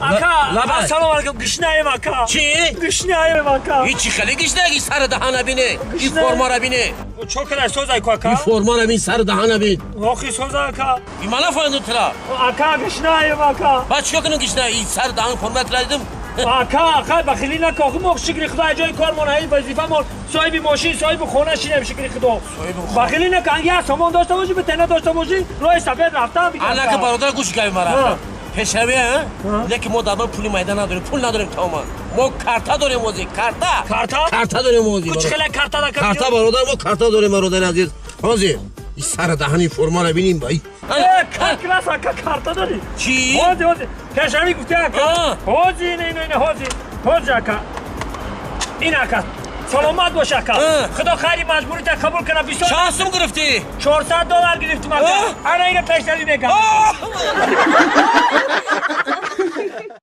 اکا سلام علیکم گشنایم اکا چی؟ گشنایم اکا هیچی خیلی گشنگی سر دهان بینه این فرما را بینه چوکره سوزای کو اکا این فرما را بین سر دهان بین واقعی سوزا اکا این مالا فایندو تلا اکا گشنایم اکا با چیکار کنم گشنه این سر دهان فرما تلا دیدم اکا بخیلی نکن خب موقع شکری خدا جای کار منهی وظیفه مون صاحب ماشین صاحب خونه شینم شکری خدا بخیلی نکن یه سامان داشته باشی به تنه داشته باشی روی سفید رفتم انا که برادر گوش کردی مرا پشوی ها لیکن ما دابا پولی میدان نداریم پول نداریم تمام ما کارتا داریم موزی کارتا داریم موزی کچ خیلی کارتا داریم کارتا برادر ما کارتا داریم برادر عزیز موزی این سر دهانی فرما را بینیم بایی کلاس اکا کارتا داری چی؟ هوزی پشوی گفتی اکا هوزی نه هوزی اکا این اکا سلامت باش اکا خدا خیری مجبوری تا قبول کنه بیشتر شانسم گرفتی $400 گرفتیم اکا انا اینو پشتری میگم